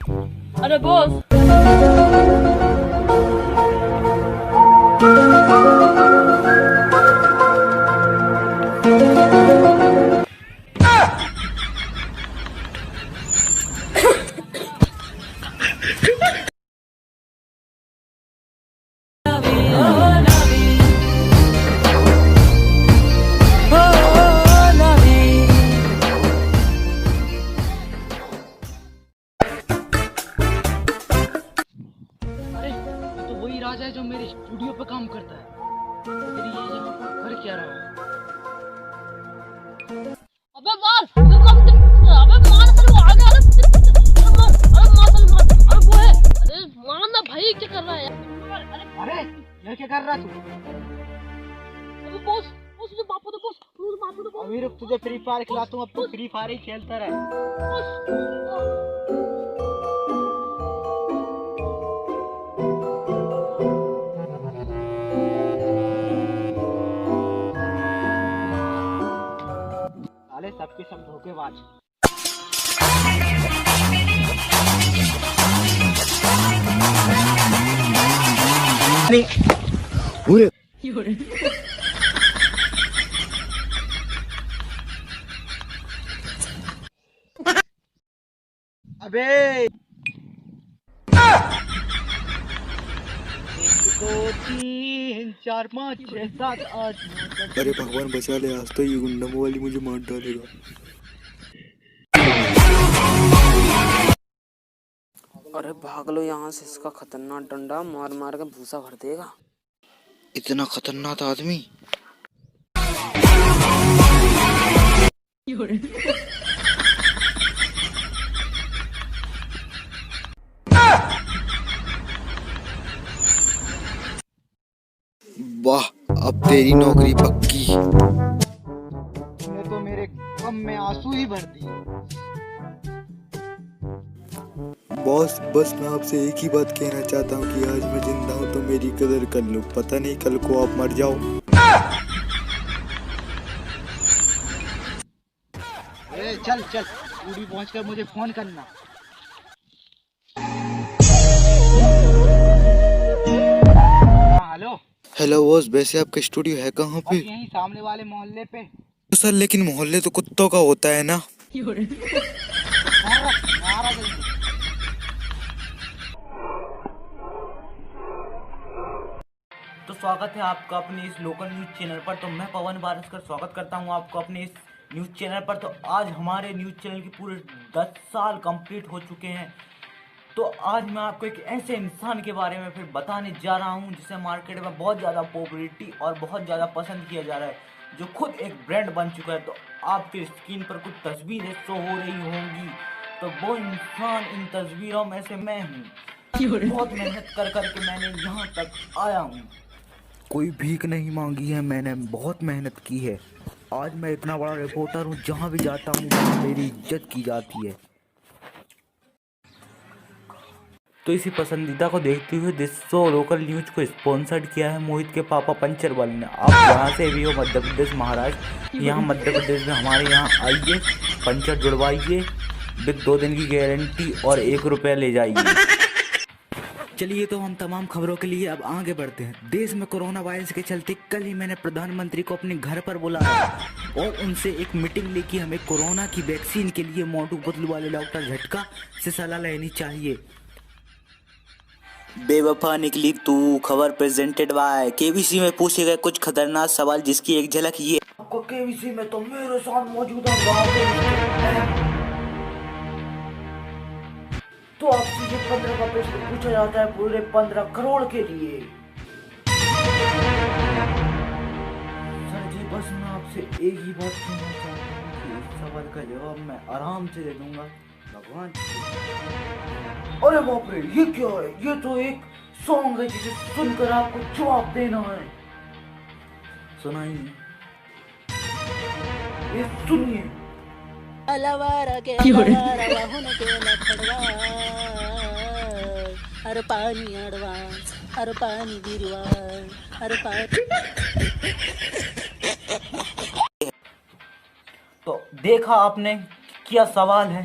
अरे बॉस, अरे ये तो वही राजा है जो मेरे स्टूडियो पे काम करता है। तेरी ये यहाँ पर कर क्या रहा है? अबे मार, अबे मार, अरे वो आ गया, अरे मार, अरे मार, अरे वो है, अरे मार ना भाई, क्या कर रहा है यार? अरे ये क्या कर रहा तू? अबे बॉस, बॉस मुझे माफ कर दो बॉस, मुझे माफ कर दो बॉस। अभी रुक, तुझे फ्री फायर खिलाता हूँ। अब तू फ्री फायर ही खेलता रहे। साले सबके सब धोखेबाज। अबे 1 2 3 4 5 6 7 8 9 10। अरे भगवान बचा ले, आज तो ये गुंडम वाली मुझे मार डालेगा। अरे भाग लो यहाँ से, इसका खतरनाक डंडा मार मार के भूसा भर देगा। इतना खतरनाक आदमी। वाह, अब तेरी नौकरी पक्की। तूने तो मेरे गम में आंसू ही भर दिए। बॉस, बस मैं आपसे एक ही बात कहना चाहता हूँ कि आज मैं जिंदा हूँ तो मेरी कदर कर लो। पता नहीं कल को आप मर जाओ। ए, चल चल, स्टूडियो पहुंचकर मुझे फोन करना। हाँ, हेलो। हेलो बॉस, वैसे आपका स्टूडियो है कहाँ पे? यहीं सामने वाले मोहल्ले पे। तो सर, लेकिन मोहल्ले तो कुत्तों का होता है ना। मारा जल्दी। तो स्वागत है आपका अपने इस लोकल न्यूज चैनल पर। तो मैं पवन बारसकर स्वागत करता हूं आपको अपने इस न्यूज चैनल पर। तो आज हमारे न्यूज चैनल की पूरे 10 साल कंप्लीट हो चुके हैं। तो आज मैं आपको एक ऐसे इंसान के बारे में फिर बताने जा रहा हूं जिसे मार्केट में बहुत ज़्यादा पॉपुलैरिटी और बहुत ज़्यादा पसंद किया जा रहा है, जो खुद एक ब्रांड बन चुका है। तो आपके स्क्रीन पर कुछ तस्वीरें शो हो रही होंगी। तो वो इंसान, इन तस्वीरों में से मैं हूँ। बहुत मेहनत कर करके मैंने यहाँ तक आया हूँ। कोई भीख नहीं मांगी है मैंने, बहुत मेहनत की है। आज मैं इतना बड़ा रिपोर्टर हूँ, जहाँ भी जाता हूँ वहाँ मेरी इज्जत की जाती है। तो इसी पसंदीदा को देखते हुए दिस शो लोकल न्यूज को स्पॉन्सर्ड किया है मोहित के पापा पंचर वाले ने। आप जहाँ से भी हो, मध्य प्रदेश, महाराष्ट्र, यहाँ मध्य प्रदेश में हमारे यहाँ आइए, पंचर जुड़वाइए विद 2 दिन की गारंटी और 1 रुपया ले जाइए। चलिए, तो हम तमाम खबरों के लिए अब आगे बढ़ते हैं। देश में कोरोना वायरस के चलते कल ही मैंने प्रधानमंत्री को अपने घर पर बुलाया और उनसे एक मीटिंग ली कि हमें कोरोना की वैक्सीन के लिए मोटू पतलू वाले डॉक्टर झटका से सलाह लेनी चाहिए। बेवफा निकली तू खबर प्रेजेंटेड बाय केबीसी में पूछे गए कुछ खतरनाक सवाल, जिसकी एक झलक ये। आपको केबीसी में तो मेरे साथ मौजूद है। तो आपसे ये 15 का प्रश्न पूछा जाता है पूरे 15 करोड़ के लिए। सर जी, बस मैं आपसे एक ही बात कहना चाहता हूँ कि इस सवाल का जवाब मैं आराम से दे दूंगा। भगवान, अरे बाप रे, ये क्या है? ये तो एक सॉन्ग है जिसे सुनकर आपको जवाब देना है। सुनाइए, ये सुनिए। अरे पानी अड़वा, अरे पानी गिरवा, अरे पानी। तो देखा आपने क्या सवाल है।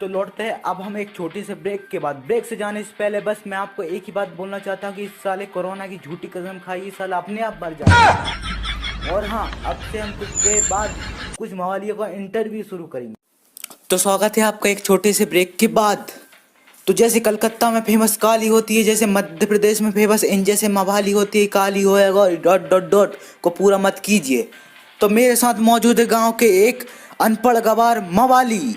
तो लौटते हैं अब हम एक छोटी से ब्रेक के बाद। ब्रेक से जाने से पहले बस मैं आपको एक ही बात बोलना चाहता हूँ कि इस साले कोरोना की झूठी कसम खाई, इस साल अपने आप मर जाए। और हाँ, अब से हम कुछ देर बाद कुछ मवालियों का इंटरव्यू शुरू करेंगे। तो स्वागत है आपका एक छोटे से ब्रेक के बाद। तो जैसे कलकत्ता में फेमस काली होती है, जैसे मध्य प्रदेश में फेमस इन जैसे मवाली होती है, काली होएगा डॉट डॉट डॉट को पूरा मत कीजिए। तो मेरे साथ मौजूद है गांव के एक अनपढ़ गवार मवाली।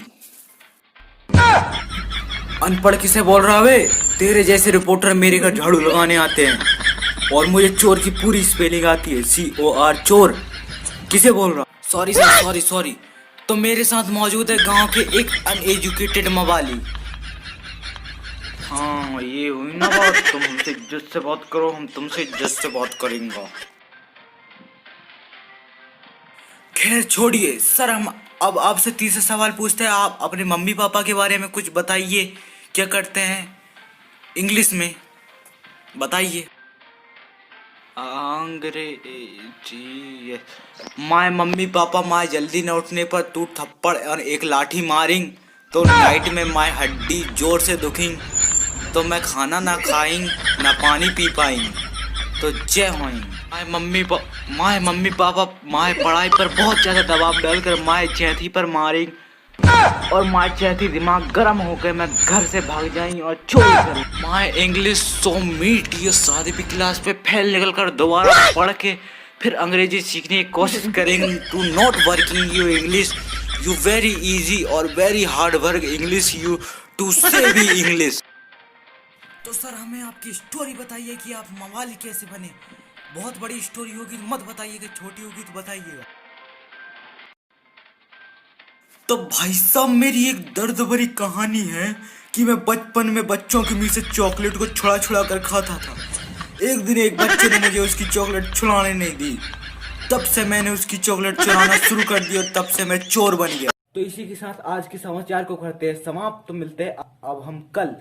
अनपढ़ किसे बोल रहा है? तेरे जैसे रिपोर्टर मेरे घर झाड़ू लगाने आते हैं और मुझे चोर की पूरी स्पेलिंग आती है, COR चोर। किसे बोल रहा? Sorry sir, sorry. तो मेरे साथ मौजूद है गांव के एक अनएजुकेटेड मवाली। हाँ, ये हुई ना बात। तुम हमसे इज्जत से बात करो, हम तुमसे इज्जत से बात करेंगे। खैर छोड़िए सर, हम अब आपसे तीसरा सवाल पूछते हैं। आप अपने मम्मी पापा के बारे में कुछ बताइए, क्या करते हैं? इंग्लिश में बताइए। अंग्रेजी। माय मम्मी पापा माय जल्दी न उठने पर तू थप्पड़ और एक लाठी मारिंग, तो नाइट में माय हड्डी जोर से दुखिंग, तो मैं खाना ना खाइंग ना पानी पी पाइंग, तो जय hoeing. My mummy papa my पढ़ाई पर बहुत ज़्यादा दबाव डालकर माय चैथी पर मारेंग, और माय चैथी दिमाग गर्म होकर मैं घर से भाग जाएंगी और चोरी करें। माय इंग्लिश सो मीट, ये 7वीं क्लास पे फेल निकल कर दोबारा पढ़ के फिर अंग्रेजी सीखने की कोशिश करेंगे। To not working you English, you very easy और very hard work English, you to से भी इंग्लिश। तो सर हमें आपकी स्टोरी बताइए कि आप मवाली कैसे बने। बहुत बड़ी स्टोरी होगी तो मत बताइएगा, छोटी होगी तो बताइएगा। तो भाई साहब, मेरी एक दर्द भरी कहानी है कि मैं बचपन में बच्चों के मुंह से चॉकलेट को छुड़ा कर खाता था। एक दिन एक बच्चे ने मुझे उसकी चॉकलेट छुड़ाने नहीं दी, तब से मैंने उसकी चॉकलेट चुराना शुरू कर दिया, तब से मैं चोर बन गया। तो इसी के साथ आज के समाचार को करते हैं समाप्त। तो मिलते हैं अब हम कल।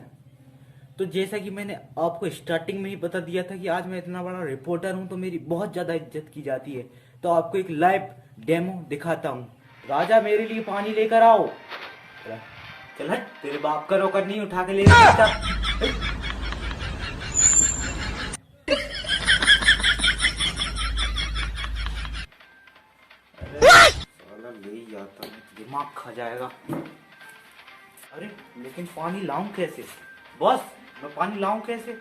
तो जैसा कि मैंने आपको स्टार्टिंग में ही बता दिया था कि आज मैं इतना बड़ा रिपोर्टर हूं, तो मेरी बहुत ज्यादा इज्जत की जाती है। तो आपको एक लाइव डेमो दिखाता हूं। राजा मेरे लिए पानी लेकर आओ। चल हट, तेरे बाप का रोकर नहीं, उठा के ले जा। ले जाता हूं, दिमाग खा जाएगा। अरे लेकिन पानी लाऊं कैसे बॉस? मैं पानी लाऊं कैसे?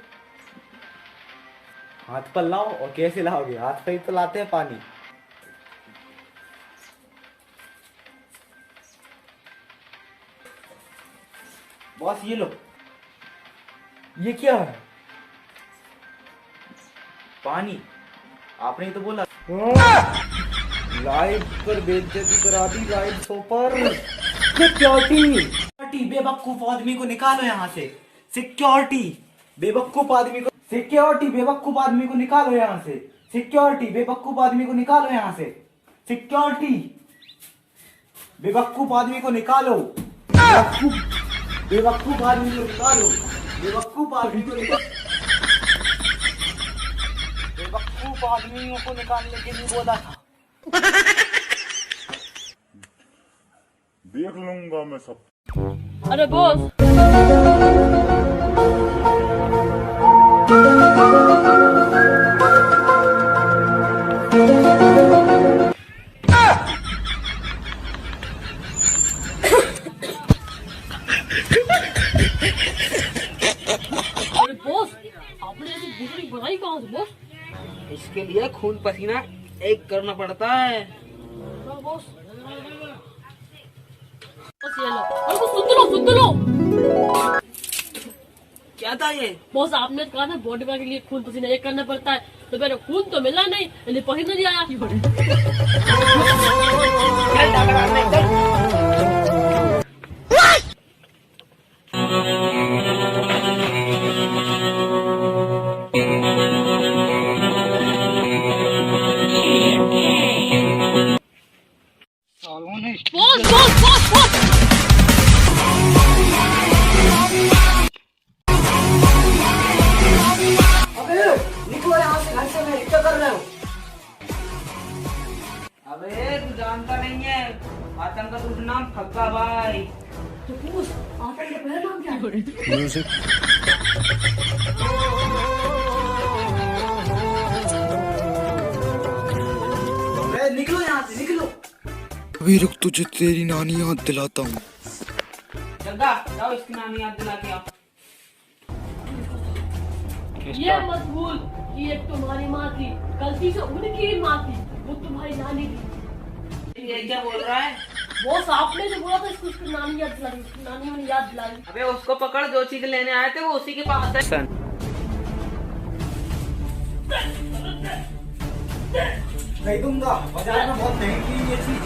हाथ पर लाओ। और कैसे लाओगे? हाथ पर ही तो लाते हैं पानी। बॉस ये लो। ये क्या है? पानी। आपने ही तो बोला। लाइव पर बेइज्जती करा दी, लाइव शो पर। सिक्योरिटी, बेवकूफ आदमी को निकालो यहाँ से। सिक्योरिटी, बेवकूफ आदमी को। सिक्योरिटी, बेवकूफ आदमी को निकालो यहाँ से। सिक्योरिटी, बेवकूफ आदमी को निकालो यहाँ से। सिक्योरिटी, बेवकूफ आदमी को निकालो। बेवकूफ आदमी को निकालो। बेवकूफ आदमी को निकालो। बेवकूफ आदमियों को निकालने के लिए बोला था। देख लूंगा मैं सब। अरे बॉस, आपने ऐसी बिजली बनाई कहाँ से बॉस? इसके लिए खून पसीना एक करना पड़ता है। बॉस ये लो। अरे बॉस सुन तो लो। क्या था ये? बॉस आपने कहा था बॉडी के लिए खून पसीना एक करना पड़ता है, तो मेरा खून तो मिला नहीं, इसलिए पसीना नहीं आया। बॉस निकलो यहाँ से, घर से। मैं क्या कर रहे हो? अबे तू जानता नहीं है, आतंक का सूचना निकलो यहाँ से, निकलो। अभी रुक, तुझे तेरी नानी याद दिलाता हूँ। जग्गा जाओ, इसकी नानी याद दिला के आओ। ये मत भूल कि एक तुम्हारी माँ थी, गलती से उनकी माँ थी, वो तुम्हारी नानी थी। ये क्या बोल रहा है? वो आपने जो बोला था इसको उसकी नानी याद दिलाई, उसकी नानी ने याद दिलाई। अबे उसको पकड़, जो चीज लेने आए थे वो उसी के पास है। नहीं दूंगा, बाजार में बहुत महंगी ये चीज।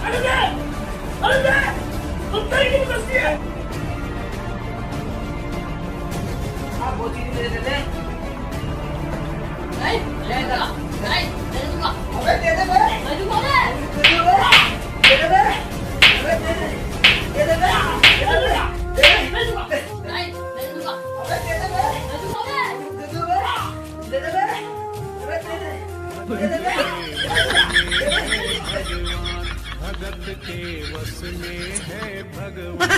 आप वो चीज ले दे। नहीं, ले दूंगा, नहीं, ले दूंगा। अबे दे दे बे। ले दूंगा बे। दे दे बे। अबे दे दे। दे दे बे। दे दे बे। ले दूंगा, नहीं, ले दूंगा। अबे दे दे बे। ले दूंगा बे। दे दे बे। दे दे बे। अबे दे दे। दे दे बे। भगत के वश में है भगवान।